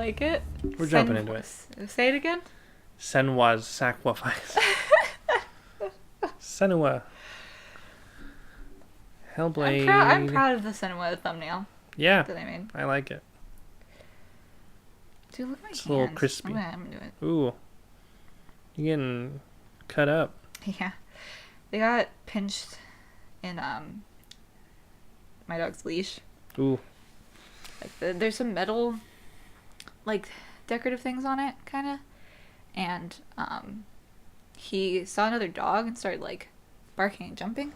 like it. We're jumping into it. Say it again. Senua's sacrifice. Senua. Hellblade. I'm proud of the Senua thumbnail. Yeah, that I made. I like it. Dude, look at my hands. It's a little crispy. I'm gonna do it. Ooh. You're getting cut up. Yeah. They got pinched in my dog's leash. Ooh. Like there's some metal, like, decorative things on it, kind of. And he saw another dog and started, like, barking and jumping.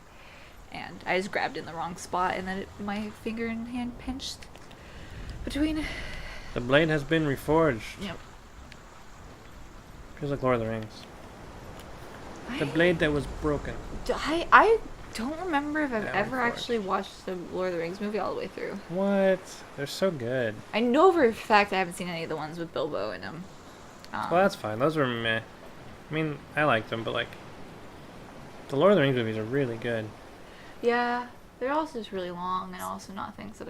And I just grabbed it in the wrong spot, and then my finger and hand pinched between. The blade has been reforged. Yep. Feels like Lord of the Rings. The blade that was broken. I don't remember if I've Yeah, ever reforged. actually watched the Lord of the Rings movie all the way through. What? They're so good. I know for a fact I haven't seen any of the ones with Bilbo in them. Well, that's fine. Those were meh. I mean, I liked them, but, like, the Lord of the Rings movies are really good. Yeah, they're also just really long and also not things that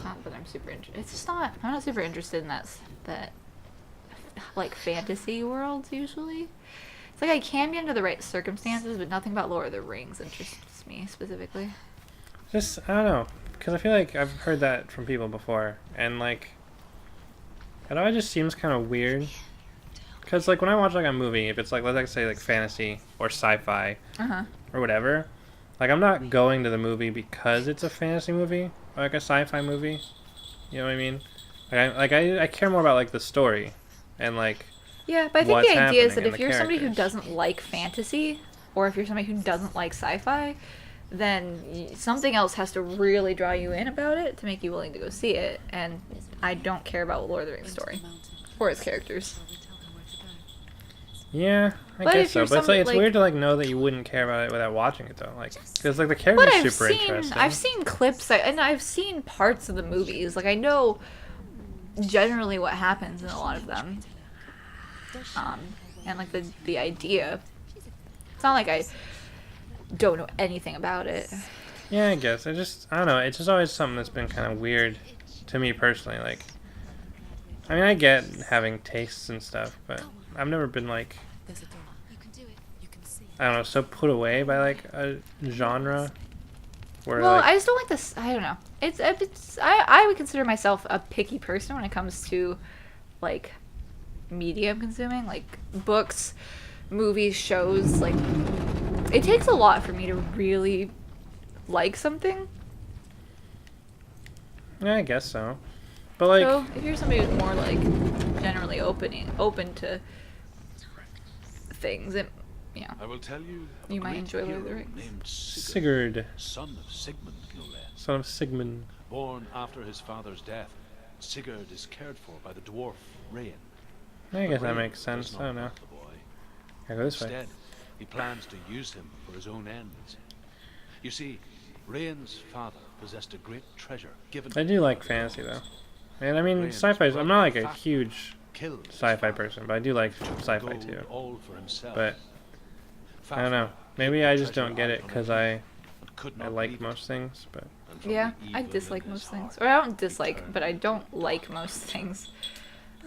not that I'm super interested. It's just not. I'm not super interested in that like fantasy worlds usually. It's like I can be under the right circumstances, but nothing about Lord of the Rings interests me specifically. Just, I don't know. Because I feel like I've heard that from people before. And, like, it always just seems kind of weird. Because, like, when I watch, like, a movie, if it's, like, let's say, like, fantasy or sci-fi or whatever, like, I'm not going to the movie because it's a fantasy movie or, like, a sci-fi movie. You know what I mean? I care more about, like, the story and, like, yeah, but I think what's the idea is that happening and if the you're somebody who characters. doesn't like fantasy, or if you're somebody who doesn't like sci-fi, then something else has to really draw you in about it to make you willing to go see it. And I don't care about Lord of the Rings story or its characters. yeah, I But guess if so. you're But it's, like, it's somebody, weird to, like, know that you wouldn't care about it without watching it, though. Like, because, like, the character's But super interesting. I've seen clips and I've seen parts of the movies. Like, I know generally what happens in a lot of them. And like the idea. It's not like I don't know anything about it. Yeah, I guess. I don't know. It's just always something that's been kind of weird to me personally. Like, I mean, I get having tastes and stuff, but I've never been, like, I don't know, so put away by, like, a genre where, Well, like, I just don't like this. I don't know. I would consider myself a picky person when it comes to, like, media I'm consuming, like books, movies, shows. Like, it takes a lot for me to really like something. yeah, I guess so. But, like, So if you're somebody who's more like generally open to things, it, you know, I will tell you, you might enjoy Lord of the Rings. named Sigurd, son of Sigmund, no less. son of Sigmund. Born after his father's death, Sigurd is cared for by the dwarf Rain. I guess that Rain makes does sense. not I don't know. love the boy. I go this way. Instead, he plans to use him for his own ends. You see, Rain's father possessed a great treasure given I do like fantasy, though. And I mean, Rain's sci-fi. I'm brother not like a Fafnir huge killed his sci-fi father, person, but I do like took the sci-fi gold too. all for himself. But I don't know. Fafnir Maybe hid the I just treasure don't get out it from because Rain, I but could I not like leave most it. things, but And from Yeah, the I evil dislike in his most things. heart, Or I don't he dislike, turned but I to don't the like dark most things.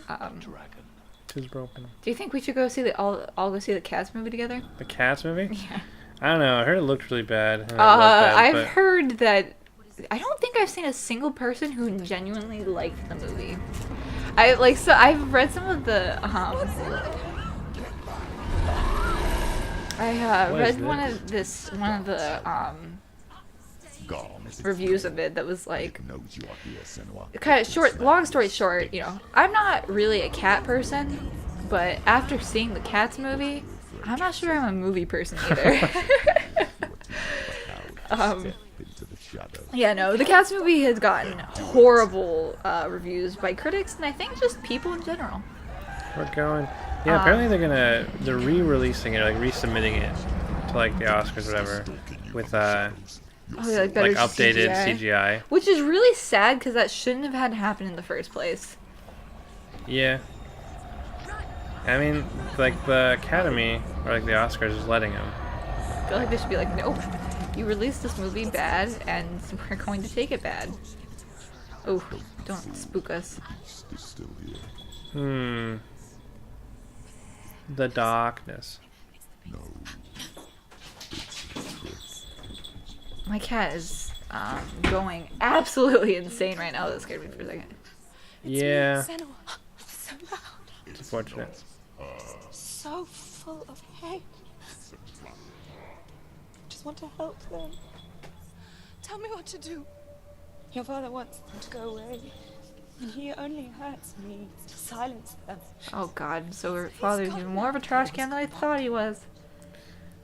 dragon. two's broken. Do you think we should go see all go see the Cats movie together? The Cats movie? Yeah. I don't know. I heard it looked really bad. and it was bad, I've but heard that. I don't think I've seen a single person who genuinely liked the movie. I've read some of the I What is read one of the reviews of it that was like kind of short. Long story short, you know, I'm not really a cat person, but after seeing the Cats movie, I'm not sure I'm a movie person either. Yeah, no, the Cats movie has gotten horrible reviews by critics and I think just people in general. we're going. Yeah, apparently they're re-releasing it, like resubmitting it to like the Oscars or whatever, with Like better like updated CGI. Which is really sad because that shouldn't have had to happen in the first place. Yeah. I mean, like the Academy or like the Oscars is letting them. I feel like they should be like, nope, you released this movie bad and we're going to take it bad. Oh, don't spook us. The darkness. My cat is going absolutely insane right now. That scared me for a second. Yeah. Senua. So loud. It's unfortunate. So full of hate. Just want to help them. Tell me what to do. Your father wants them to go away. And he only hurts me to silence them. Oh god, so her father's even more of a trash can than I thought he was.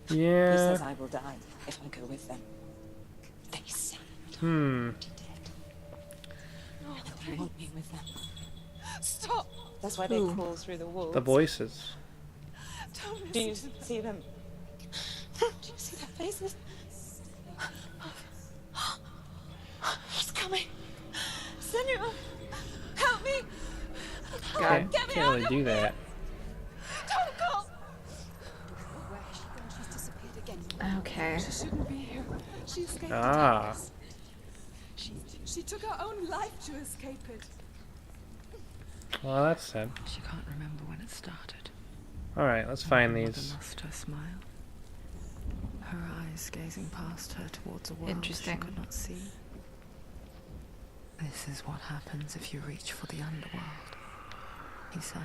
He Yeah. says I will die if I go with them. They say Hmm. they want me with them. Stop! That's why they Ooh. crawl through the walls. The voices. Do you see them? Do you see their faces? He's coming! Senua! Help me! God. Get me Can't out really of do here! that. Don't go! Okay. She shouldn't be here. She escaped. Ah. She took her own life to escape it. Well, that's sad. She can't remember when it started. Alright, let's find Her mother these. lost her smile. Her eyes gazing past her towards a world Interesting. she could not see. This is what happens if you reach for the underworld, he said.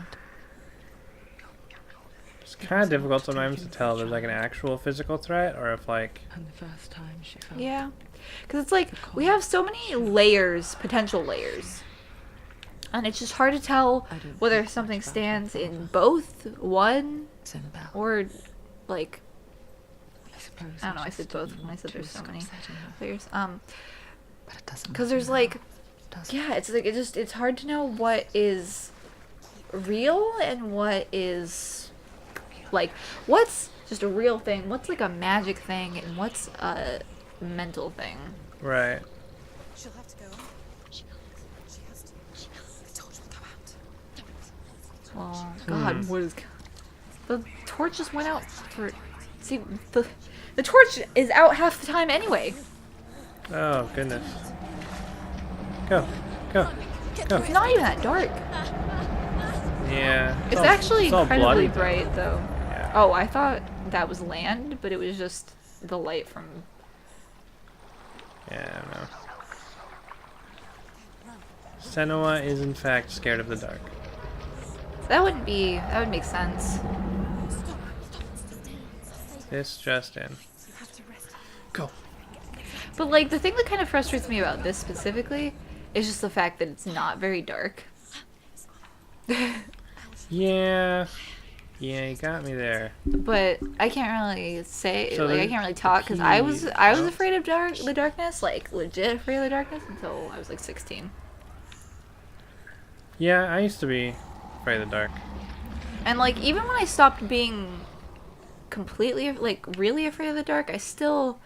It's kind of difficult sometimes to tell if there's like an actual physical threat or if like... And the first time she felt Yeah. Because it's like, we have so many layers, potential layers. And it's just hard to tell I don't whether think something much about stands her in father. both one Zenbell. or, like, I suppose I don't know, I just said both didn't when I want said to there's so many risk upsetting her. layers. But it doesn't Because matter there's now, like, does it? yeah, it's like, it's hard to know what is real and what is, like, what's just a real thing, what's like a magic thing, and what's a mental thing. Right. She'll have to go. She has to. I told you to go out. Well, God, what is... The torch just went out for... See, the torch is out half the time anyway. Oh, goodness. Go. Go. Go. It's not even that dark. Yeah. It's all- actually it's all incredibly bloody, though. bright, though. Yeah. Oh, I thought that was land, but it was just the light from... Yeah, I don't know. Senua is in fact scared of the dark. That would make sense. This just in. Go. But, like, the thing that kind of frustrates me about this specifically is just the fact that it's not very dark. Yeah. Yeah, you got me there. But I can't really say, So like, I the- can't really talk, because I was key- afraid of the darkness, like, legit afraid of the darkness until I was, like, 16. Yeah, I used to be afraid of the dark. And, like, even when I stopped being completely, like, really afraid of the dark, I still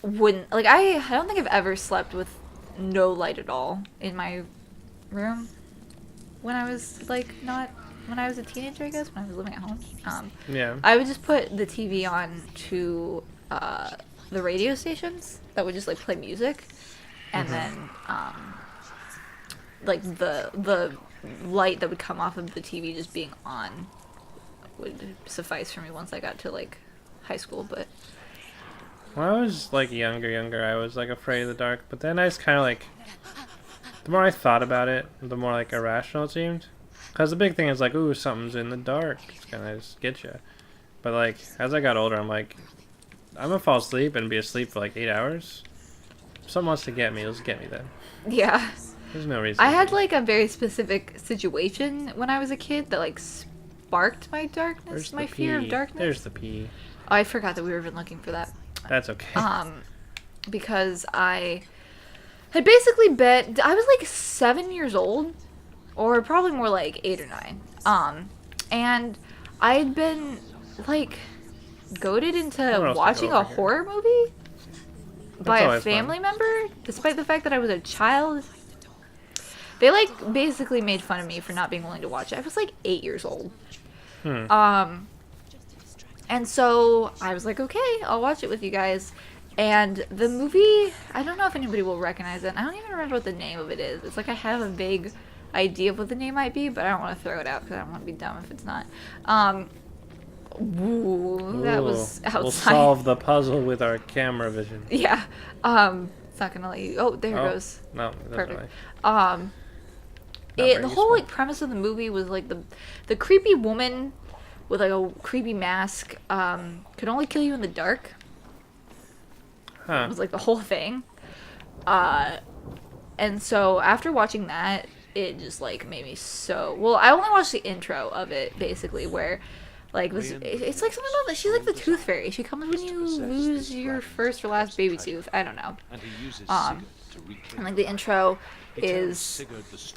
wouldn't, like, I don't think I've ever slept with no light at all in my room when I was, like, when I was a teenager, I guess, when I was living at home. Yeah. I would just put the TV on to the radio stations that would just, like, play music, and then like the light that would come off of the TV just being on would suffice for me once I got to, like, high school. But When I was like younger, I was like afraid of the dark, but then I just kind of like, the more I thought about it, the more like irrational it seemed. Because the big thing is like, ooh, something's in the dark. It's gonna just get you. But like, as I got older, I'm like, I'm gonna fall asleep and be asleep for like 8 hours. If someone wants to get me, let's get me then. yeah, There's no reason. I to had, be. like, a very specific situation when I was a kid that, like, sparked my darkness, Where's my the fear of pee? darkness. There's the pee. Oh, I forgot that we were even looking for that. That's okay. Because I had basically been, I was like 7 years old, or probably more like 8 or 9. And I had been, like, goaded into else to watching go a over here? horror movie by a always fun. family member, despite the fact that I was a child. They, like, basically made fun of me for not being willing to watch it. I was like 8 years old. And so I was like, okay, I'll watch it with you guys. And the movie, I don't know if anybody will recognize it. I don't even remember what the name of it is. It's like I have a vague idea of what the name might be, but I don't want to throw it out because I don't want to be dumb if it's not. Ooh, that was outside. We'll solve the puzzle with our camera vision. Yeah. It's not gonna let you. Oh, there it goes. No, it doesn't Perfect. really. The whole like premise of the movie was like the creepy woman with like a creepy mask could only kill you in the dark. Huh. It was like the whole thing. And so after watching that, it just like made me so. Well, I only watched the intro of it basically, where like it's like something about that. She's like the tooth fairy. She comes when you lose your first or last baby tooth. I don't know. And like the intro is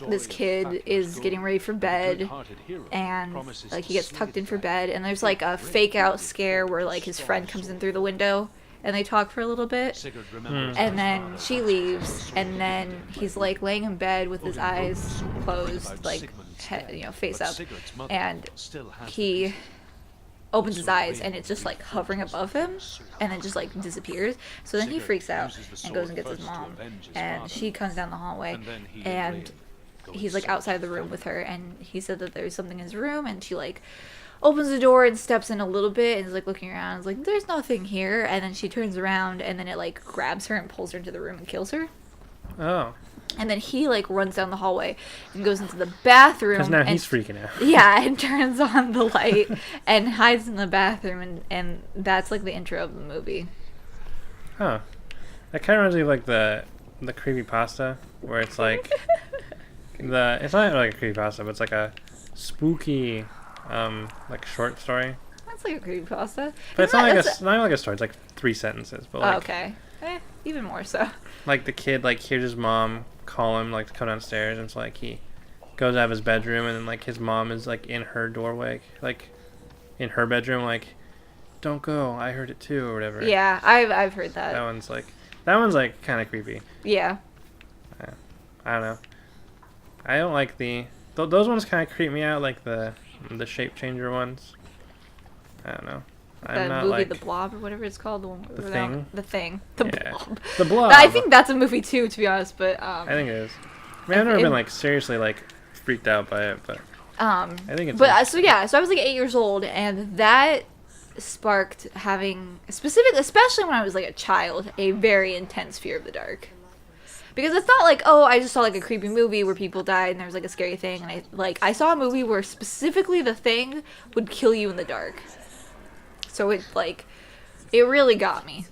this kid is getting ready for bed, and like he gets tucked in for bed, and there's like a fake out scare where like his friend comes in through the window and they talk for a little bit, and then she leaves, and then he's like laying in bed with his eyes closed, like face up, and he opens his eyes and it's just like hovering above him and then just like disappears. So then he freaks out and goes and gets his mom, and she comes down the hallway and he's like outside the room with her, and he said that there's something in his room, and she like opens the door and steps in a little bit and is like looking around and is like, there's nothing here, and then she turns around and then it like grabs her and pulls her into the room and kills her. Oh. And then he like runs down the hallway and goes into the bathroom. Because now he's freaking out. Yeah, and turns on the light and hides in the bathroom, and that's like the intro of the movie. Huh. That kind of reminds me of like the creepypasta, where it's like it's not like a creepypasta, but it's like a spooky like short story. That's like a creepypasta. But it's not like a story. It's like 3 sentences. But like, okay. Even more so. Like the kid like hears his mom call him like to come downstairs, and so like he goes out of his bedroom, and then like his mom is like in her doorway, like in her bedroom, like, don't go, I heard it too, or whatever. Yeah, I've heard that. That one's like kind of creepy. Yeah. I don't know. I don't like those ones kind of creep me out, like the shape changer ones. I don't know. The movie like, The Blob or whatever it's called, the Thing. The Blob. The Blob. I think that's a movie too, to be honest. But I think it is. I mean, I've never been like seriously like freaked out by it, but I think it's. But so I was like 8 years old, and that sparked having especially when I was like a child, a very intense fear of the dark. Because it's not like, oh, I just saw like a creepy movie where people died and there was like a scary thing, and I saw a movie where specifically the thing would kill you in the dark. So it really got me.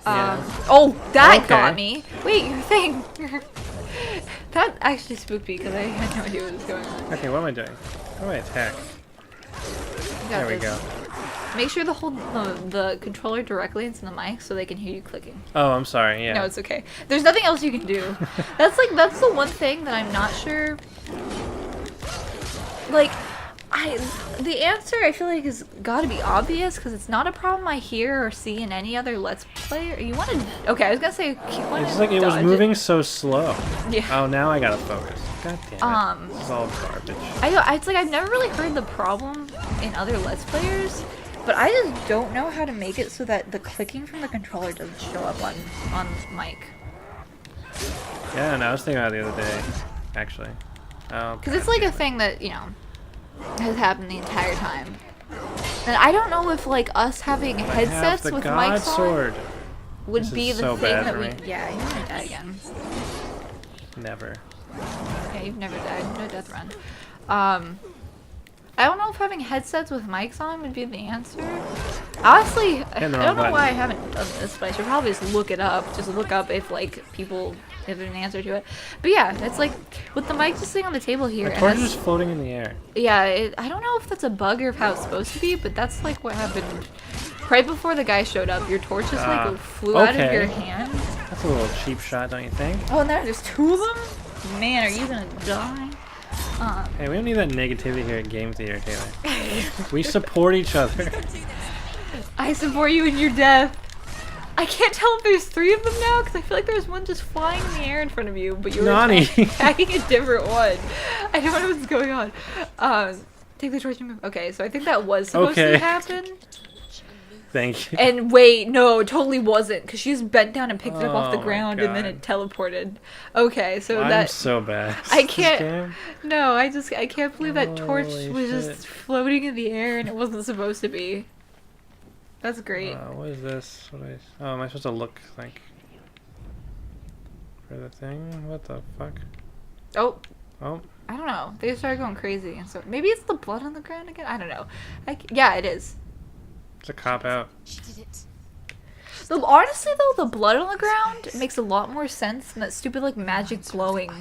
Oh, that got me. Wait, your thing. That actually spooked me because I had no idea what was going on. Okay, what am I doing? How do I attack? There we go. Make sure to hold the controller directly into the mic so they can hear you clicking. Oh, I'm sorry. Yeah. No, it's okay. There's nothing else you can do. That's the one thing that I'm not sure. Like, the answer I feel like has got to be obvious because it's not a problem I hear or see in any other Let's Play. You want to? Okay, I was gonna say. It's like it was moving so slow. Yeah. Oh, now I gotta focus. God damn it. This is all garbage. It's like I've never really heard the problem in other Let's Players, but I just don't know how to make it so that the clicking from the controller doesn't show up on mic. Yeah, and I was thinking about it the other day, actually. Because it's like a thing that has happened the entire time, and I don't know if like us having headsets with mics on would be the thing that we. Yeah, you're gonna die again. Never. Yeah, you've never died. No death run. I don't know if having headsets with mics on would be the answer. Honestly, I don't know why I haven't done this, but I should probably just look it up. Just look up if like people have an answer to it. But yeah, it's like with the mic just sitting on the table here. The torch is floating in the air. Yeah, I don't know if that's a bug or how it's supposed to be, but that's like what happened right before the guy showed up. Your torch just like flew out of your hand. That's a little cheap shot, don't you think? Oh, and there's 2 of them? Man, are you gonna die? Hey, we don't need that negativity here at Game Theater, Taylor. We support each other. I support you in your death. I can't tell if there's 3 of them now because I feel like there's one just flying in the air in front of you, but you're attacking a different one. I don't know what's going on. Take the torch and move. Okay, so I think that was supposed to happen. Thank you. And wait, no, it totally wasn't, because she just bent down and picked it up off the Oh my ground, and then God. it teleported. Okay, so I'm that so bad. I at this can't. game. No, I can't believe that torch Holy was shit. just floating in the air and it wasn't supposed to be. That's great. What is this? Oh, am I supposed to look like for the thing? What the fuck? Oh, Oh, I don't know. They started going crazy, and so maybe it's the blood on the ground again. I don't know. Yeah, it is. it's a cop out. She did it. Honestly, though, the blood on the ground makes a lot more sense than that stupid like magic glowing.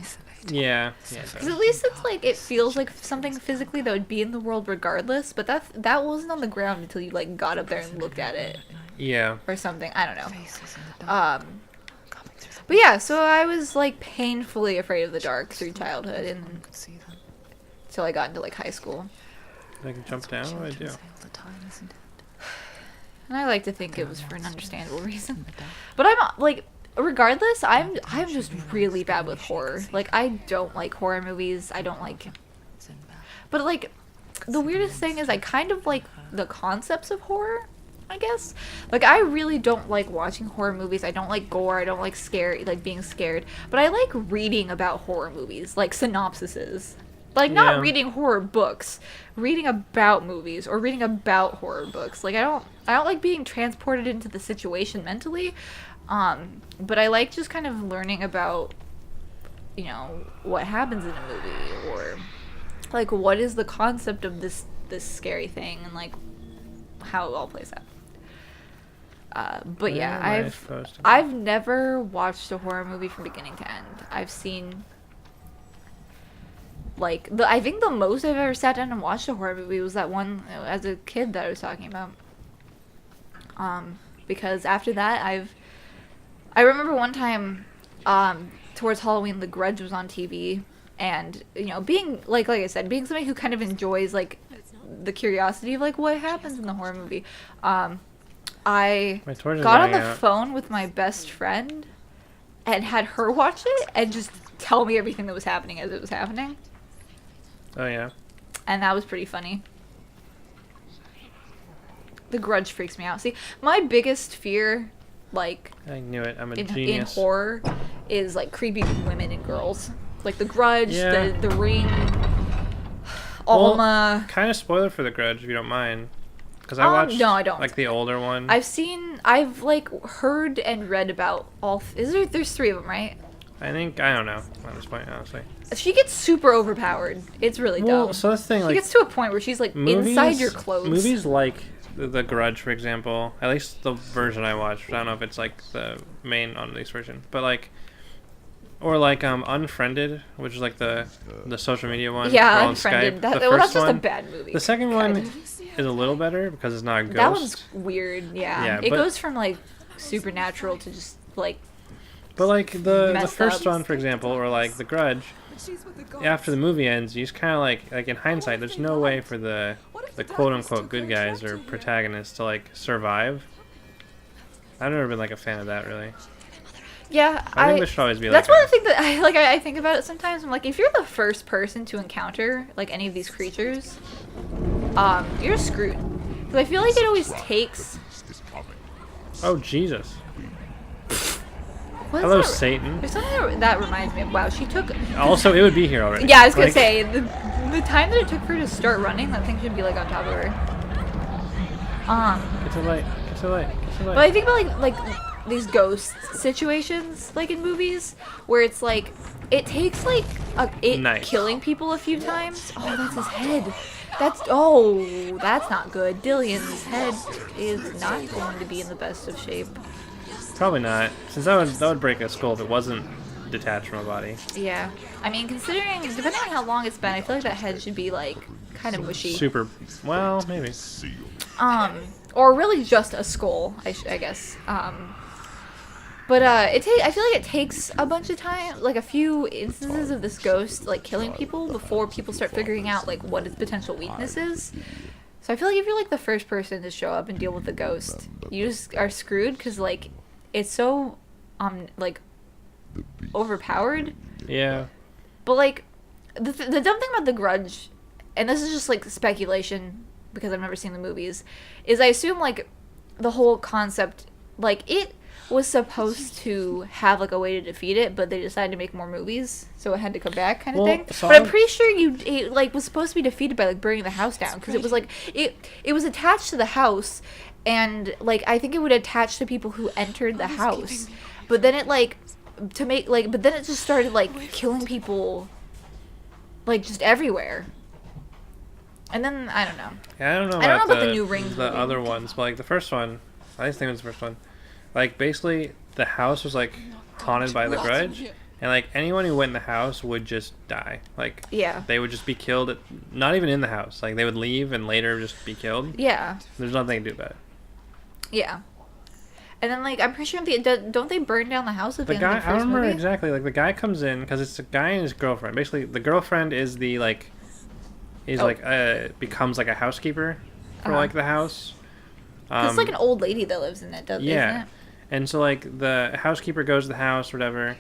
Yeah. Because at least it's like it feels like something physically that would be in the world regardless. But that wasn't on the ground until you like got up there and looked at it Yeah. or something. I don't know. Faces in the dark. Coming through the But yeah, so I was like painfully afraid of the dark through childhood and could see them. until I got into like high school. I can jump down. What do I do? Children say all the time, isn't it? And I like to think it was for an understandable reason. But I'm like, regardless, I'm just really bad with horror. Like I don't like horror movies. I don't like. But like, the weirdest thing is I kind of like the concepts of horror. I guess. Like I really don't like watching horror movies. I don't like gore. I don't like being scared. But I like reading about horror movies, like synopsises. Like not Yeah. reading horror books, reading about movies or reading about horror books. Like I don't like being transported into the situation mentally. But I like just kind of learning about, you know, what happens in a movie or like what is the concept of this scary thing and like how it all plays out. But yeah, Where am I supposed to be? I've never watched a horror movie from beginning to end. I've seen like I think the most I've ever sat down and watched a horror movie was that one as a kid that I was talking about. Because after that I remember one time towards Halloween The Grudge was on TV, and you know, being like I said, being somebody who kind of enjoys like the curiosity of like what happens in the horror movie, I My torch is got on dying the out. phone with my best friend and had her watch it and just tell me everything that was happening as it was happening. Oh yeah. And that was pretty funny. The Grudge freaks me out. See, my biggest fear, like, I knew it. I'm a in genius. horror, is, like, creepy women and girls. Like, The Grudge, Yeah. the Ring, Well, Alma. kind of spoiler for The Grudge, if you don't mind. Because I watched no, I don't. like the older one. I've, like, heard and read about all... There's 3 of them, right? I don't know at this point, honestly. She gets super overpowered. It's really Well, dumb. so that's the thing, She like, gets to a point where she's, like, inside your clothes. Movies like The Grudge, for example, at least the version I watched. I don't know if it's like the main unreleased version, but like, or like Unfriended, which is like the social media one. Yeah, we're all on Unfriended. Skype. That's The first just a one- bad movie. The second kind one of. is a little better because it's not a ghost. That one's weird, yeah. Yeah, It but- goes from, like, supernatural to just, like... But like the messed first up. one, for example, or like The Grudge, She's with the gods. after the movie ends, you just kind of like in hindsight, there's no way for the quote unquote good guys or protagonists to like survive. I've never been like a fan of that really. Yeah, I think there should always be like that's one of the things that I think about it sometimes. I'm like, if you're the first person to encounter like any of these creatures, you're screwed. Because I feel like it always takes. Oh Jesus! What is Hello that? Satan. There's something that reminds me of. Wow, she took. Also, it would be here already. Yeah, I was gonna Like, say the time that it took for her to start running, that thing should be like on top of her. Get to the light. Get to the light. Get to the light. But I think about like these ghost situations, like in movies, where it's like it takes like it Nice. killing people a few times. Oh, that's his head. That's not good. Dillion's head is not going to be in the best of shape. Probably not, since that would break a skull if it wasn't detached from a body. Yeah, I mean, depending on how long it's been, I feel like that head should be like kind of mushy. Super. Well, maybe. Or really just a skull, I guess. But I feel like it takes a bunch of time, like a few instances of this ghost like killing people before people start figuring out like what its potential weakness is. So I feel like if you're like the first person to show up and deal with the ghost, you just are screwed because like it's so like overpowered. Yeah. But like the dumb thing about The Grudge, and this is just like speculation because I've never seen the movies, is I assume like the whole concept, like, it was supposed to have like a way to defeat it, but they decided to make more movies, so it had to come back, kind of thing. so But I'm pretty sure it like was supposed to be defeated by like burning the house down, because it was like it was attached to the house, and like I think it would attach to people who entered the house, but then it like to make like but then it just started like killing people, like just everywhere. And then I don't know. Yeah, I don't know about the new Rings the movie. Other ones, but like the first one, I just think it was the first one. Like, basically, the house was, like, haunted by the grudge, and, like, anyone who went in the house would just die. Like, yeah, they would just be killed, not even in the house. Like, they would leave and later just be killed. Yeah. There's nothing to do about it. Yeah. And then, like, I'm pretty sure, don't they burn down the house at the end of the first I don't remember movie? exactly. Like, the guy comes in, because it's a guy and his girlfriend. Basically, the girlfriend is the, like, becomes, like, a housekeeper for, like, the house. It's like an old lady that lives in it, isn't it? And so, like, the housekeeper goes to the house or whatever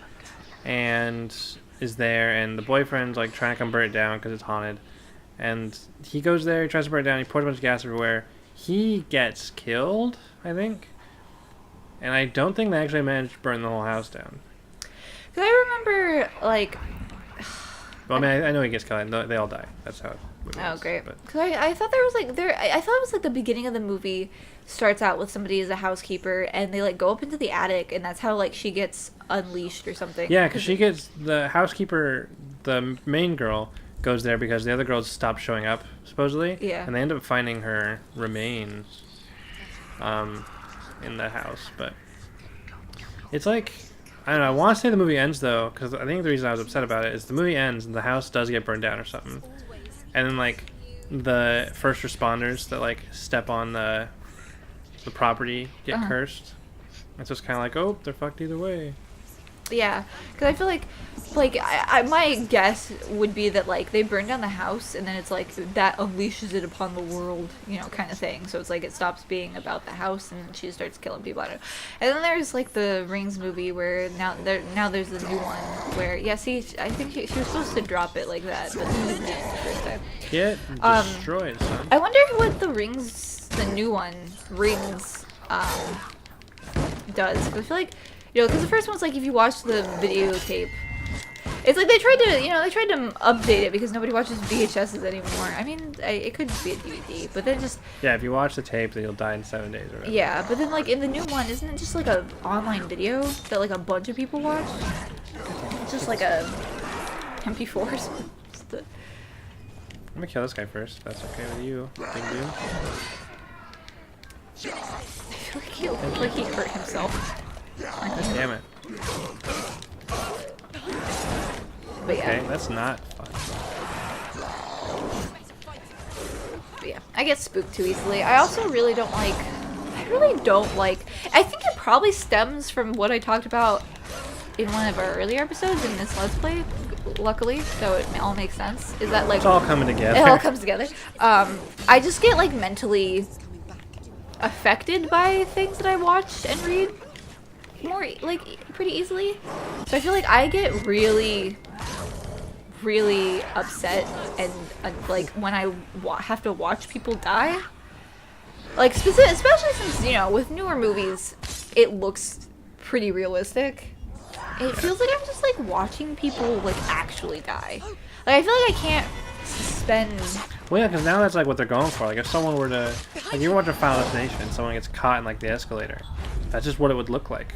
and is there, and the boyfriend's, like, trying to come burn it down because it's haunted. And he goes there, he tries to burn it down, he pours a bunch of gas everywhere. He gets killed, I think. And I don't think they actually managed to burn the whole house down. Because I remember, like... Well, I mean, I know he gets killed, and they all die. That's how it was. Great. Because I thought there was, like... I thought it was, like, the beginning of the movie starts out with somebody as a housekeeper, and they, like, go up into the attic, and that's how, like, she gets unleashed or something. Yeah, because she gets... The housekeeper, the main girl, goes there because the other girls stopped showing up, supposedly. Yeah. And they end up finding her remains in the house, but... It's like... I don't know, I want to say the movie ends, though, because I think the reason I was upset about it is the movie ends and the house does get burned down or something. And then, like, the first responders that, like, step on the property get cursed. It's just kind of like, oh, they're fucked either way. Yeah, because I feel like my guess would be that, like, they burn down the house, and then it's like that unleashes it upon the world, you know, kind of thing. So it's like it stops being about the house, and she starts killing people. I don't know. And then there's like the Rings movie where now there's the new one where I think she was supposed to drop it like that, but she didn't the first time. Get destroyed, son. I wonder what the new one Rings does. 'Cause I feel like. You know, because the first one's like if you watch the videotape, it's like they tried to update it because nobody watches VHSs anymore. I mean, it could be a DVD, but then just yeah, if you watch the tape, then you'll die in 7 days or whatever. Yeah, but then like in the new one, isn't it just like a online video that like a bunch of people watch? It's just like a MP4. Let me kill this guy first. If that's okay with you, big dude. I feel like he looked like he hurt himself. Damn it. But yeah. Okay, that's not fun. But yeah, I get spooked too easily. I also really don't like... I think it probably stems from what I talked about in one of our earlier episodes in this Let's Play, luckily, so it all makes sense. Is that like... It's all coming together. It all comes together. I just get like mentally affected by things that I watch and read. More like pretty easily, so I feel like I get really upset and like when I have to watch people die, like especially since, you know, with newer movies it looks pretty realistic. It feels like I'm just like watching people like actually die. Like I feel like I can't spend. Well, yeah, because now that's like what they're going for. Like if someone were to, like, you watch a Final Destination, someone gets caught in like the escalator, that's just what it would look like.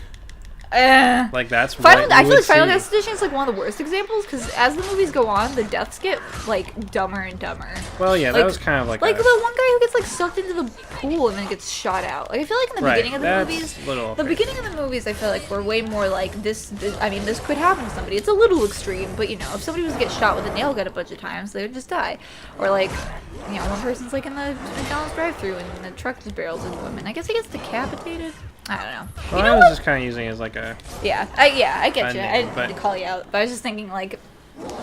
Like that's I feel like Final Destination is like one of the worst examples because as the movies go on, the deaths get like dumber and dumber. Well, yeah, like, that was kind of like the one guy who gets like sucked into the pool and then gets shot out. Like I feel like in the beginning of the movies, beginning of the movies, I feel like we're way more like this. I mean, this could happen to somebody. It's a little extreme, but you know, if somebody was to get shot with a nail gun a bunch of times, they would just die. Or like, you know, one person's like in the McDonald's drive-thru and the truck just barrels into him, and I guess he gets decapitated. I don't know. Well, I was just kind of using it as like a... Yeah, I get you. I name, didn't call you out, but I was just thinking like,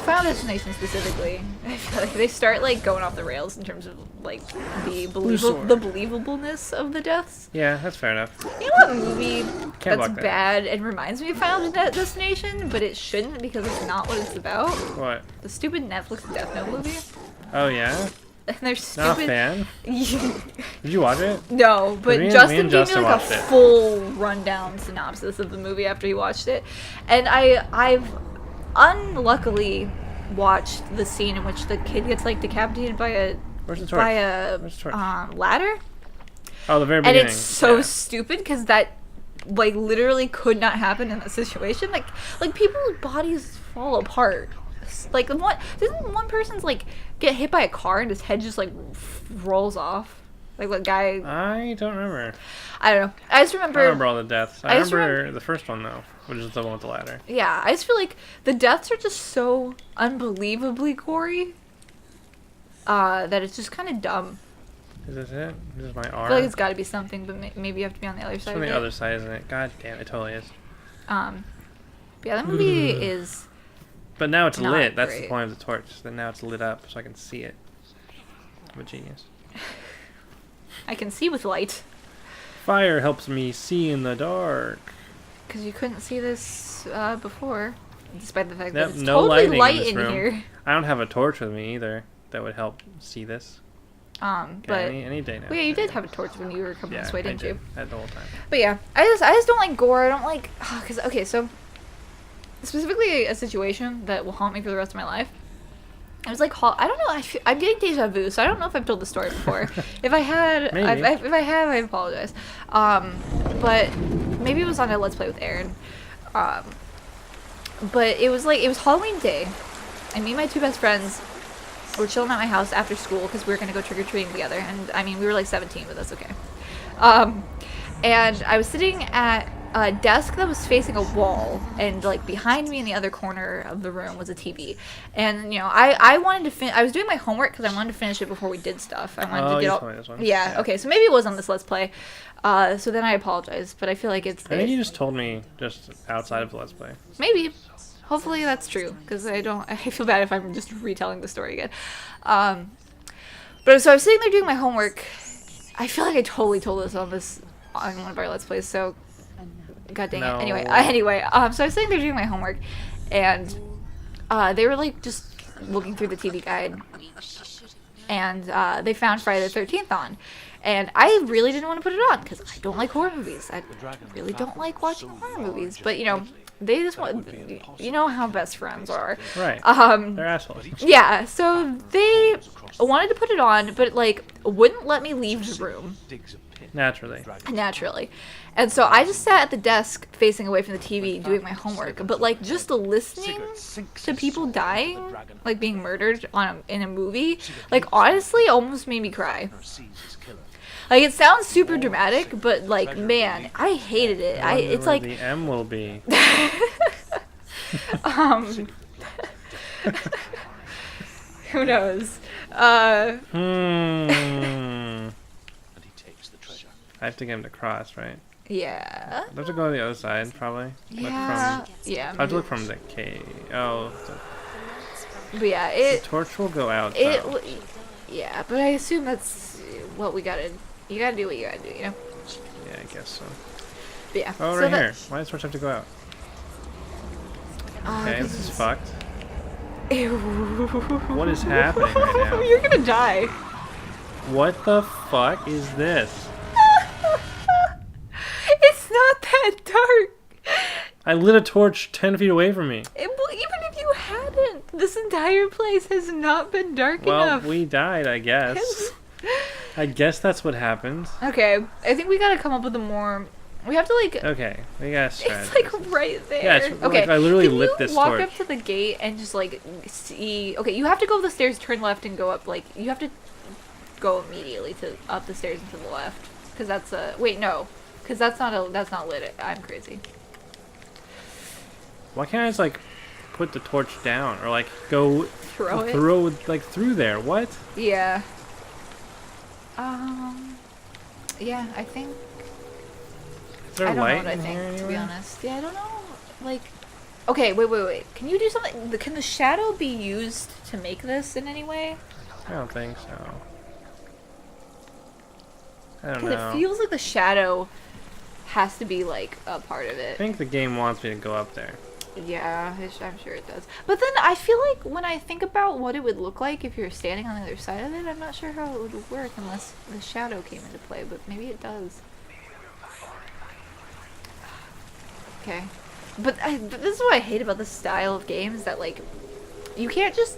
Final Destination specifically, I feel like they start like going off the rails in terms of like the believableness of the deaths. Yeah, that's fair enough. You know what movie that's bad and reminds me of Final Destination, but it shouldn't because it's not what it's about? What? The stupid Netflix Death Note movie. Oh yeah? and they're Not a stupid. fan. Did you watch it? No, but Me and Justin gave me Justin like a watched it. full rundown synopsis of the movie after he watched it, and I've unluckily watched the scene in which the kid gets like decapitated by a Where's the torch? Where's the torch? ladder, Oh, the very and beginning. it's so Yeah. stupid because that like literally could not happen in that situation. Like people's bodies fall apart. Like what? Doesn't one person's like get hit by a car and his head just like rolls off? Like what guy? I don't remember. I don't know. I just I remember. don't remember all the deaths. I I just remember the first one though, which is the one with the ladder. Yeah, I just feel like the deaths are just so unbelievably gory that it's just kind of dumb. Is this it? This is my I arm. feel like it's got to be something, but maybe you have to be on the other It's side on of the it. other side, isn't it? God damn, it totally is. But yeah, that movie is. But now it's Not lit. That's the great. point of the torch. Then now it's lit up so I can see it. I'm a genius. I can see with light Fire helps me see in the dark. because you couldn't see this before, despite the fact Yep, that it's no totally lighting in light this in room. here. I don't have a torch with me either. That would help see this. Okay, But any day now. well, yeah, you did have a torch when you were coming Yeah, this way, I didn't did. you? I had the whole time. But yeah, I just don't like gore. I don't like because okay, so specifically a situation that will haunt me for the rest of my life. It was like I don't know. I'm getting deja vu, so I don't know if I've told the story before. If I had, Maybe. if I have, I apologize. But maybe it was on a Let's Play with Aaron. But it was Halloween day, and me and my two best friends were chilling at my house after school because we were gonna go trick or treating together. And I mean, we were like 17, but that's okay. And I was sitting at a desk that was facing a wall, and like behind me in the other corner of the room was a TV. And you know, I wanted to I was doing my homework because I wanted to finish it before we did stuff. I wanted to you get all. told me this one. Yeah. Okay. So maybe it was on this Let's Play. So then I apologize, but I feel like it's I think you just told me just outside of the Let's Play. maybe. Hopefully that's true, because I feel bad if I'm just retelling the story again. But so I was sitting there doing my homework. I feel like I totally told this on one of our Let's Plays, so god dang No. it. Anyway, so I was sitting there doing my homework, and they were like just looking through the TV guide, and they found Friday the 13th on. And I really didn't want to put it on because I don't like horror movies. I really don't like watching horror movies. But you know, they just want, you know how best friends are. Right. They're assholes. Yeah, so they wanted to put it on, but like wouldn't let me leave the room Naturally. naturally. And so I just sat at the desk facing away from the TV doing my homework. But like just listening to people dying, like being murdered in a movie, like honestly almost made me cry. Like it sounds super dramatic, but like man, I hated it. I wonder It's where like the M will be. who knows? And he takes the treasure. I have to get him to cross, right? Yeah. I have to go to the other side, probably. Yeah. Yeah. I have to maybe. look from the cave. Oh, But yeah, the it torch will go out. it though. w- yeah, but I assume that's what we gotta. You gotta do what you gotta do, you know. Yeah, I guess so. But yeah. Oh, so right that- here. Why does the torch have to go out? Okay, 'cause this is it's- fucked. Ew. What is happening right now? You're gonna die. What the fuck is this? It's not that dark. I lit a torch 10 feet away from me. Well, even if you hadn't, this entire place has not been dark Well, enough. we died, I guess. I guess that's what happened. Okay, I think we gotta come up with a more. We have to like. Okay, we got a It's strategy. like right there. Yeah, it's okay. like I literally Can lit you this walk torch. up to the gate and just like see? Okay, you have to go up the stairs, turn left, and go up. Like you have to go immediately to up the stairs and to the left, because that's a wait no, because that's not lit. I'm crazy. Why can't I just like put the torch down or like go Throw it. throw like through there? What? Yeah. Yeah, I think. Is there I don't know light what I in think, here to be anywhere? honest. Yeah, I don't know. Like, okay, wait. Can you do something? Can the shadow be used to make this in any way? I don't think so. I don't Because know. it feels like the shadow has to be like a part of I it. think the game wants me to go up there. Yeah, I'm sure it does. But then I feel like when I think about what it would look like if you're standing on the other side of it, I'm not sure how it would work unless the shadow came into play, but maybe it does. Okay. But this is what I hate about this style of games, that, like, you can't just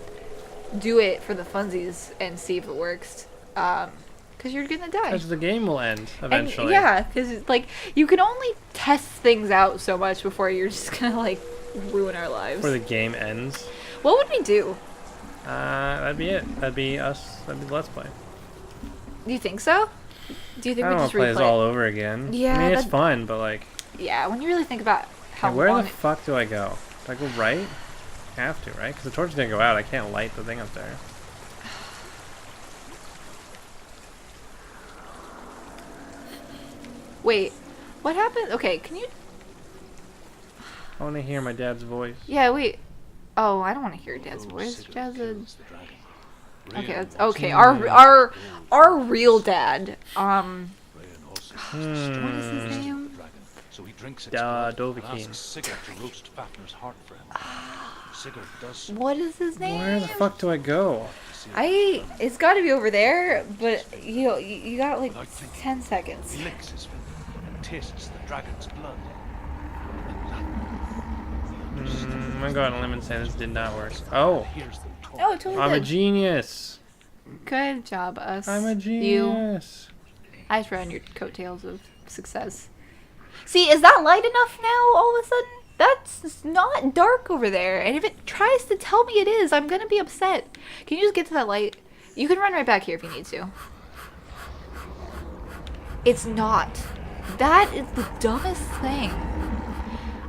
do it for the funsies and see if it works. Because you're gonna die. Because the game will end eventually. And, yeah, because, like, you can only test things out so much before you're just gonna, like, ruin our lives. Before the game ends. What would we do? That'd be it. That'd be us. That'd be the Let's Play. Do you think so? Do you think I we don't want just to play this replay all over again. Yeah, I mean, it's that- fun, but like... Yeah, when you really think about how Okay, where long the fuck do I go? Do I go right? I have to, right? Because the torch didn't go out. I can't light the thing up there. Wait, what happened? Okay, can you... I want to hear my dad's voice. Yeah, wait. Oh, I don't want to hear Dad's Oh, voice. Sigurd Dad's a... kills the dragon. Okay, Rian that's... also- Okay, our real dad. Rian also What is his name? the dragon, so he drinks its Da blood and Dovahkiin. asks Sigurd to roast Fafnir's heart for him. Sigurd does. What is his name? Where the fuck do I go? It's got to be over there, but you got like Without thinking, 10 seconds. He licks his finger and tastes the dragon's blood. I'm gonna go out on a limb and say this did not work. Oh! Hears them talk. Oh, it totally I'm a did. genius! Good job, us. I'm a You. genius! I just ran your coattails of success. See, is that light enough now all of a sudden? That's not dark over there. And if it tries to tell me it is, I'm gonna be upset. Can you just get to that light? You can run right back here if you need to. It's not. That is the dumbest thing.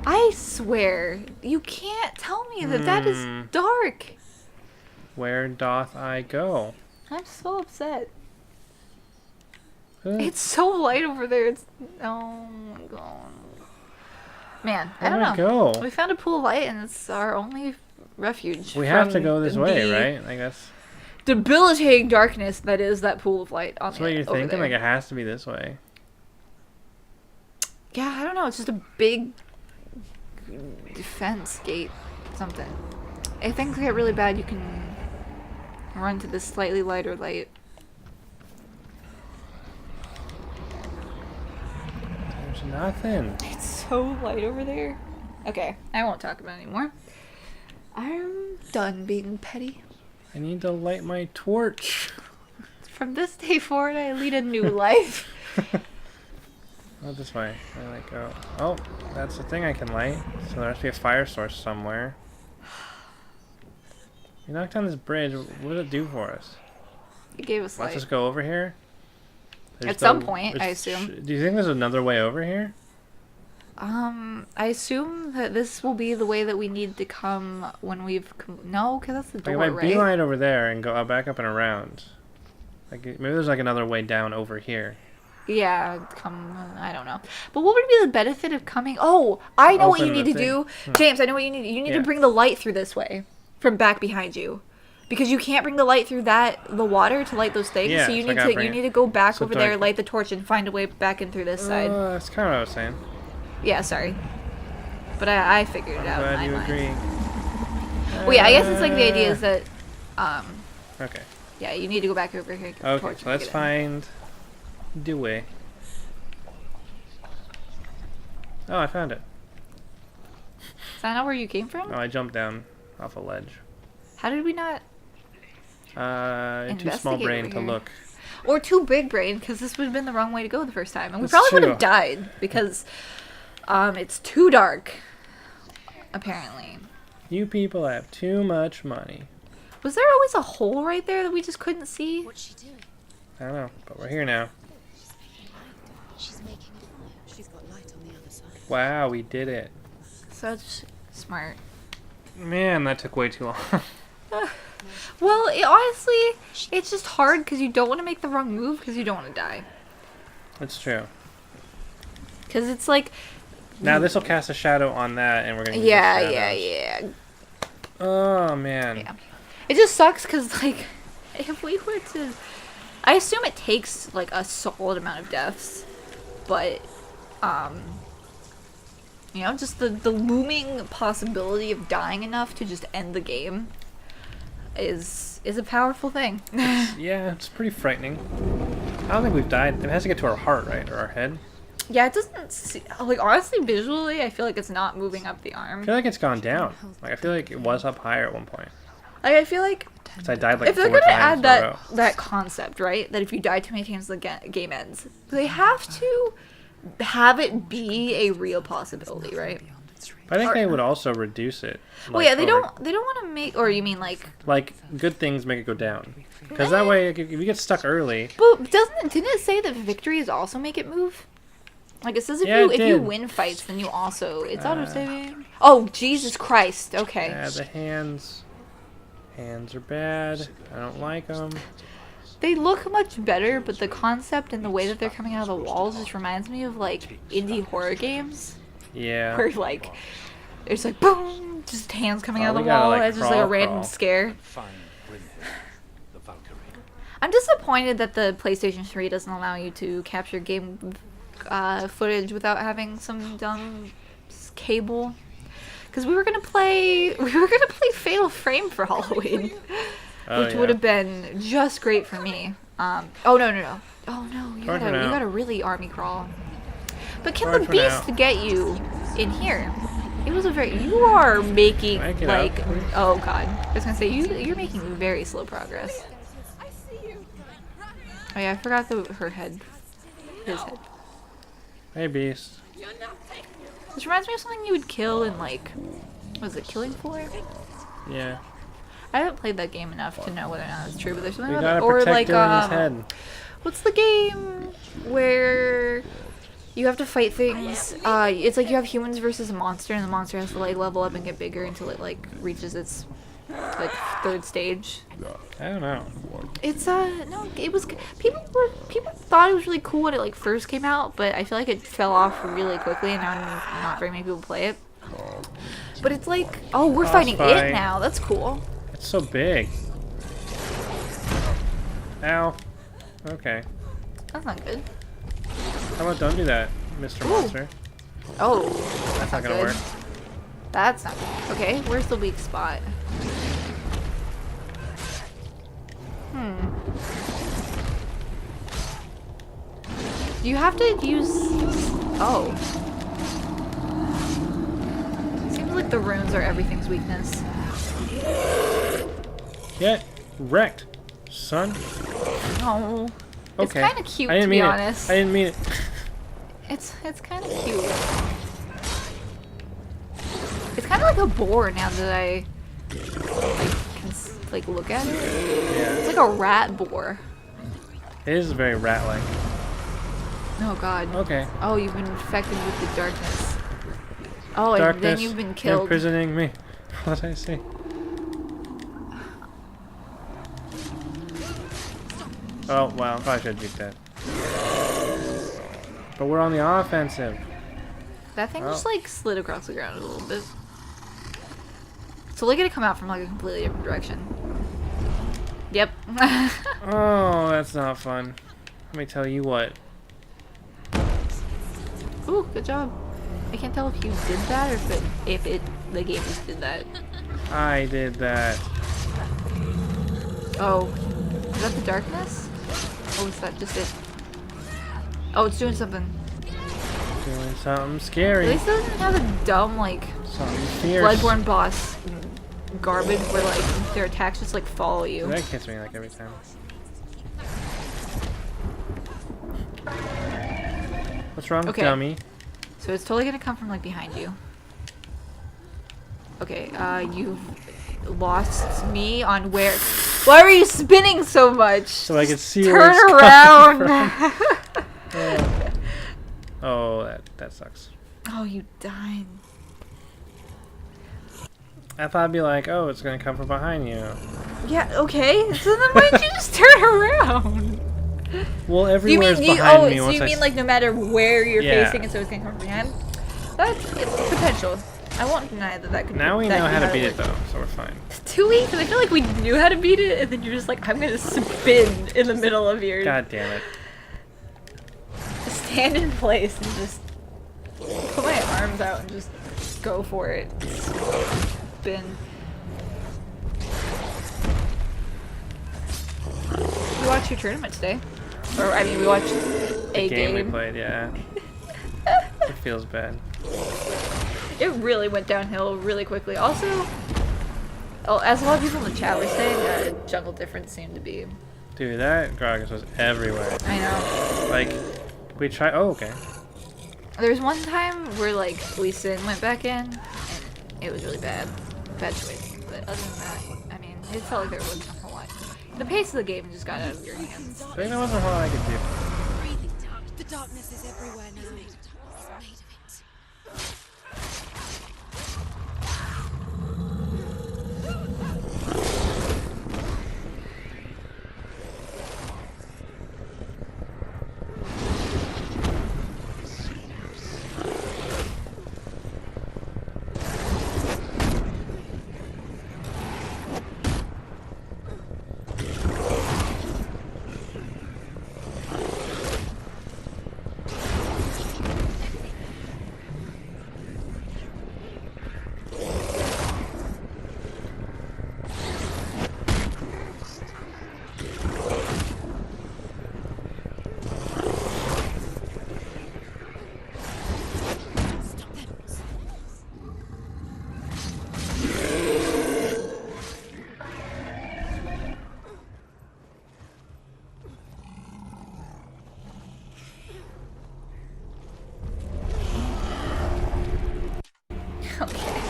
I swear, you can't tell me that that is dark. Where doth I go? I'm so upset. Huh? It's so light over there. It's... Oh my god. Man, I Where don't do I know. go? We found a pool of light and it's our only refuge. We have to from go this way, the right? I guess. Debilitating darkness that is that pool of light on That's what you're over thinking? there. Like, it has to be this way. Yeah, I don't know. It's just a big defense gate, something. If things get really bad, you can run to this slightly lighter light. There's nothing. It's so light over there. Okay, I won't talk about it anymore. I'm done being petty. I need to light my torch. From this day forward, I lead a new life. Oh, this way. I like go. Oh, that's the thing I can light. So there must be a fire source somewhere. You knocked down this bridge. What did it do for us? It gave us Let's light. just go over here. At some point, I assume. Do you think there's another way over here? I assume that this will be the way that we need to come when we've... No, because that's the Like door, if I right? beeline over there and go back up and around. Like maybe there's like another way down over here. Yeah, I don't know. But what would be the benefit of coming... Oh, I know what you Open need the to thing. do. James, I know what you need. You need Yeah. to bring the light through this way. From back behind you. Because you can't bring the light through the water to light those things. Yeah, so you so I need gotta to bring it. go back So over do there, I- light the torch, and find a way back in through this side. That's kind of what I was saying. Yeah, sorry. But I figured it I'm out in glad my you mind. agree. Well, yeah, I guess it's like the idea is that, Okay. yeah, you need to go back over here. Get the Okay, torch so and let's get in. find the way. Oh, I found it. Is that not where you came from? Oh, I jumped down off a ledge. How did we not? Too small Investigate brain over to here. look. Or too big brain, because this would have been the wrong way to go the first time. And we That's probably would true. have died, because it's too dark, apparently. You people have too much money. Was there always a hole right there that we just couldn't see? What's she doing? I don't know, but we're here now. She's making a fire. She's got light on the other side. Wow, we did it. Such smart. Man, that took way too long. Well, honestly, it's just hard because you don't want to make the wrong move because you don't want to die. That's true. Because it's like, Now this will cast a shadow on that, and we're gonna. Use the yeah. shadows. Oh man. Yeah. It just sucks because, like, if we were to... I assume it takes, like, a solid amount of deaths. But, You know, just the looming possibility of dying enough to just end the game is a powerful thing. Yeah, it's pretty frightening. I don't think we've died. It has to get to our heart, right? Or our head. Yeah, it doesn't see, like, honestly, visually, I feel like it's not moving up the I arm. feel like it's gone down. Like, I feel like it was up higher at one point. Like, I feel like Because I died like if they're 4 gonna times add in a row. that concept, right, that if you die too many times, the game ends, they have to have it be a real possibility, right? But I think they would also reduce it. Well, like, yeah, they over- don't want to make, or you mean like, good things make it go down. Because that way, like, if you get stuck early, but didn't it say that victories also make it move? Like, it says if Yeah, you it if you did. win fights, then you also it's auto saving. Oh, Jesus Christ! Okay. the hands are bad. I don't like them. They look much better, but the concept and the way that they're coming out of the walls just reminds me of like indie horror games Yeah. where like there's like boom, just hands coming Oh, out of we the gotta, wall. like, It's just like a crawl, random crawl. scare. Find Brynhilde, the Valkyrie. I'm disappointed that the PlayStation 3 doesn't allow you to capture game footage without having some dumb cable. Because we were gonna play Fatal Frame for Halloween, Oh, which yeah. would have been just great for me. Oh no! Oh no! You Torn for gotta now. really army crawl. But can Torn the for beast now. get you in here? It was a very. You are making Make it like. up, please. Oh god! I was gonna say you're making very slow progress. I see you. Oh yeah, I forgot her head. His head. Hey, beast. This reminds me of something you would kill in like, was it Killing Floor? Yeah. I haven't played that game enough to know whether or not it's true, but there's something We about gotta it. Or protect like Dylan's head. what's the game where you have to fight things? It's like you have humans versus a monster, and the monster has to like level up and get bigger until it like reaches its like third stage. I don't know. It's no, it was people thought it was really cool when it like first came out, but I feel like it fell off really quickly, and now not very many people play it. But it's like, oh, we're Boss fighting fight. it now. That's cool. It's so big. Ow. Okay. That's not good. How about don't do that, Mr. Monster? Oh, That's not gonna good. work. That's not good. Okay, where's the weak spot? You have to use. Oh. Seems like the runes are everything's weakness. Get wrecked, son. No. It's Okay. kind of cute, I didn't to mean be it. honest. I didn't mean it. It's kind of cute. It's kind of like a boar now that I like look at it. Yeah. It's like a rat boar. It is very rat-like. Oh god. Okay. Oh, you've been infected with the darkness. Oh, and Darkness. then you've been killed. Imprisoning me. What did I say? Oh, wow. Probably should have juked that. But we're on the offensive. That thing just Oh. like slid across the ground a little bit. So they're gonna come out from like a completely different direction. Yep. Oh, that's not fun. Let me tell you what. Ooh, good job. I can't tell if you did that or if the game just did that. I did that. Oh, is that the darkness? Or was that just it? Oh, it's doing something. Doing something At scary. least it doesn't have a dumb like Something fierce. Bloodborne boss garbage where like their attacks just like follow you. That gets me like every time. What's wrong, Okay. dummy? So it's totally gonna come from like behind you. Okay, you've lost me on where. Why are you spinning so much? So I can see Turn where it's around. coming from. Oh, that sucks. Oh, you died. I thought it'd be like, oh, it's gonna come from behind you. Yeah. Okay. So then why didn't you just turn around? Well, You everywhere's mean behind me. so Once you I mean like no matter where you're Yeah. facing, it's always gonna come from behind? That's it's potential. I won't deny that could. now we that know could how to how beat it work. though, so we're fine. Too weak, because I feel like we knew how to beat it, and then you're just like, I'm gonna spin in the middle of your. God damn it. Stand in place and just. put my arms out and just go for it. Spin. We watched your tournament today. Or, I mean, we watched a Game we game. played, yeah. It feels bad. It really went downhill really quickly. Also, as a lot of people in the chat were saying, that jungle difference seemed to be. Dude, that Gragas was everywhere. I know. Like, we tried. Oh, okay. There was one time where, like, Lee Sin went back in, and it was really bad. Bad choice. But other than that, I mean, it felt like there wasn't a whole lot. The pace of the game just got out of your hands. I think there wasn't a whole lot I could do. Breathing dark. The darkness is everywhere now. He's made of it.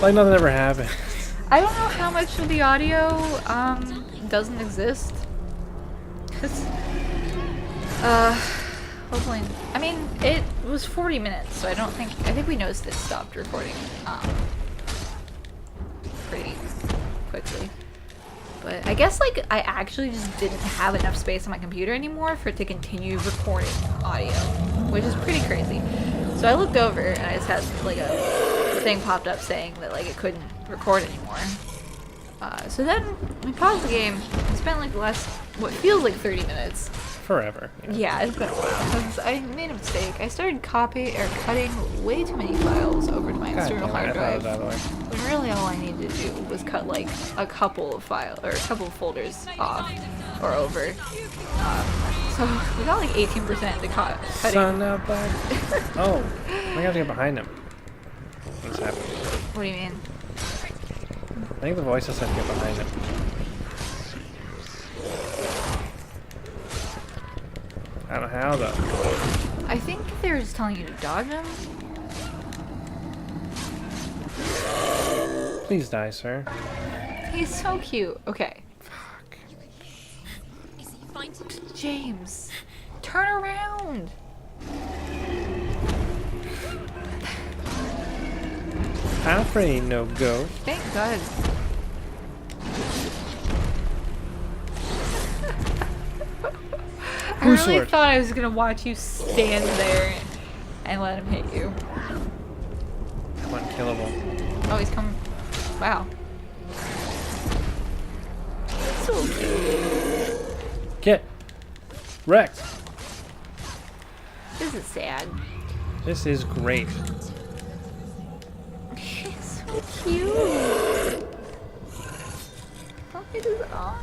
Like nothing ever happened. I don't know how much of the audio doesn't exist. 'Cause, hopefully, I mean, it was 40 minutes, so I think we noticed it stopped recording pretty quickly. But I guess like I actually just didn't have enough space on my computer anymore for it to continue recording audio, which is pretty crazy. So I looked over and I just had like a thing popped up saying that like it couldn't record anymore. So then we paused the game and spent like the last what feels like 30 minutes. Forever. Yeah, it's been a while because I made a mistake. I started cutting way too many files over to my God external damn it, hard I thought it was drive. out of the way. When really all I needed to do was cut like a couple of folders off or over. So we got like 18% to cutting. Son of a... Oh, I got to get behind him. What's happening? What do you mean? I think the voice said to get behind him. I don't know how though. I think they're just telling you to dodge him. Please die, sir. He's so cute. Okay. Fuck. Is he fine? James, turn around. I'm afraid no ghost. Thank God. I Whose really sword? thought I was gonna watch you stand there and let him hit you. I'm unkillable. Oh, he's coming. Wow. So cute. Get wrecked. This is sad. This is great. He's so cute. Look at his arms.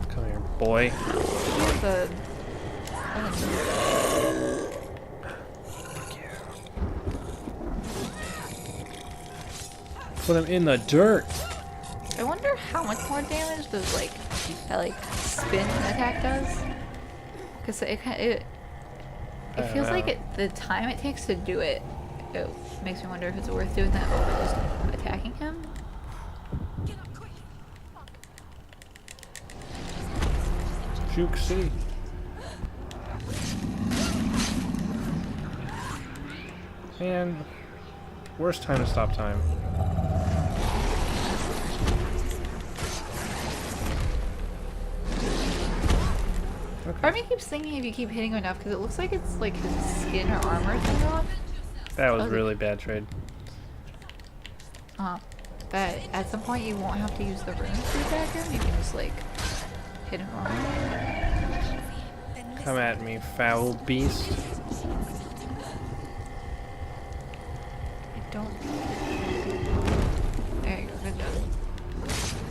Come here, boy. He has a... Fuck you. Put him in the dirt. I wonder how much more damage does that spin attack does. Because it feels like the time it takes to do it, it makes me wonder if it's worth doing that over just attacking him. Get up quick. Juke City. And worst time to stop time. Part of me keeps thinking if you keep hitting him enough, because it looks like it's like his skin or armor thing off. That was Okay. really bad trade. But at some point you won't have to use the runes to attack him. You can just like hit him normally. Then Come at me, foul beast. I don't. There you go. Good job.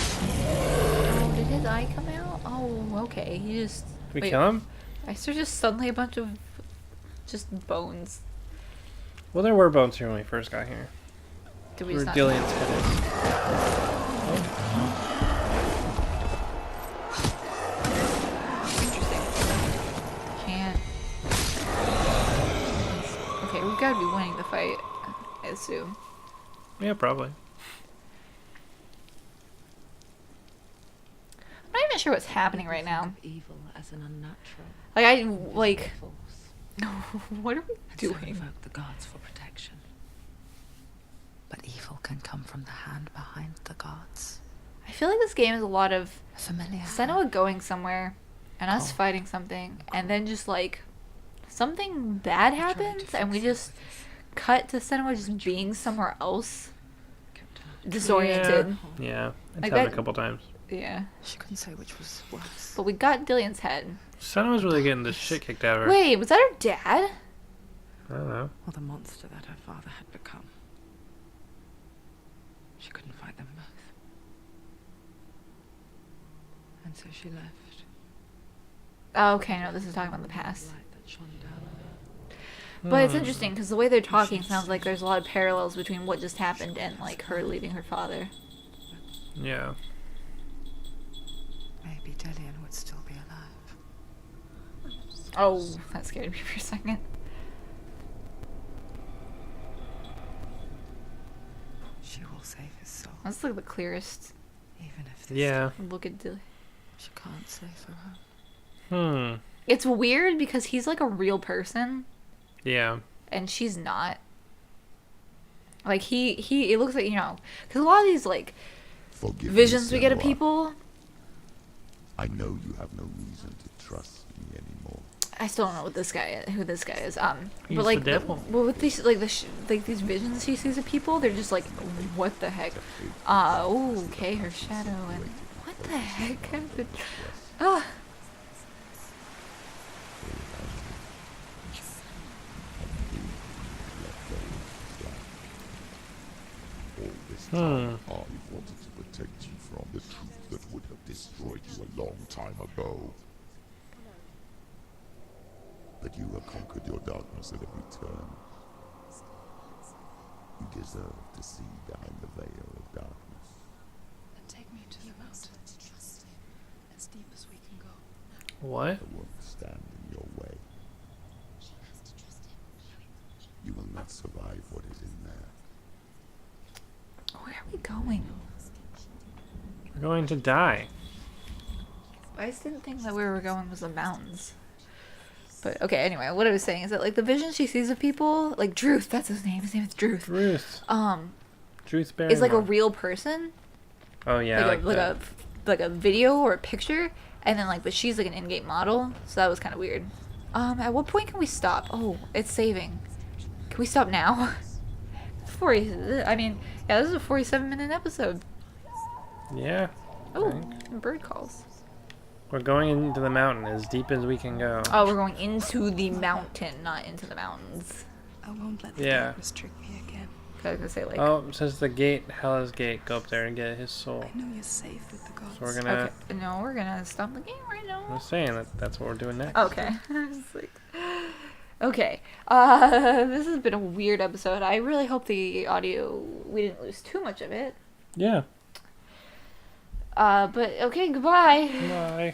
Oh, did his eye come out? Oh, okay. He just. Did we kill him? I saw just suddenly a bunch of just bones. Well, there were bones here when we first got here. Did we Where just not? Dillian's head is. Interesting. Can't. Okay, we've got to be winning the fight, I assume. Yeah, probably. I'm not even sure what's happening right now. Evil as an unnatural Like, force. what are we And so doing? invoke the gods for protection. But evil can come from the hand behind the gods. I feel like this game is a lot of A familiar Senua hand. going somewhere and us Cool. fighting something, and then just like something bad happens, and we just cut to Senua just being somewhere else, disoriented. Yeah, it's Like happened that- a couple times. Yeah. She couldn't say which was worse. But we got Dillian's head. Senna was really getting the shit kicked out of her. Wait, was that her dad? I don't know. Or the monster that her father had become. She couldn't fight them both. And so she left. Oh, okay, no, this is talking about the past. Light that shone down on her. But it's interesting because the way they're talking sounds like there's a lot of parallels between what just happened and like her leaving her father. Yeah. Maybe Dillian would still be alive. Oh, that scared me for a second. She will save his soul. That's like the clearest Even if this Yeah. look at Dillian. she can't save her own. It's weird because he's like a real person Yeah. and she's not. Like he it looks like, you know, because a lot of these like Forgive me, visions we get of Senua. people, I know you have no reason to trust me anymore. I still don't know what this guy who this guy is. He's but like the devil. well, with these like like these visions she sees of people, they're just like, what the heck? Oh, okay, her shadow and what the heck happened? Ah. All this time, I wanted to protect you from the truth that would have destroyed you a long time ago. But you have conquered your darkness at every turn. You deserve to see behind the veil of darkness. Then take me to the mountain. Trust him. As deep as we can go. What? I won't stand in your way. You will not survive what is in there. Where are we going? We're going to die. I just didn't think that where we were going was the mountains. But okay, anyway, what I was saying is that like the vision she sees of people, like Druth, that's his name. His name is Druth. Ruth. Truth Barrymore. Is like a real person, Oh yeah. like a video or a picture, and then like but she's like an in-game model, so that was kind of weird. At what point can we stop? Oh, it's saving. Can we stop now? 40. I mean, yeah, this is a 47-minute episode. Yeah. Oh, Right. bird calls. We're going into the mountain as deep as we can go. Oh, we're going into the mountain, not into the mountains. I won't let the Yeah. darkness trick me again. I was gonna say like. Oh, it says the gate, Hela's gate. Go up there and get his soul. I know you're safe with the gods. So we're gonna. Okay, no, we're gonna stop the game right now. I'm saying that's what we're doing next. Okay. I was like, okay. This has been a weird episode. I really hope the audio, we didn't lose too much of it. Yeah. But okay, goodbye. Bye.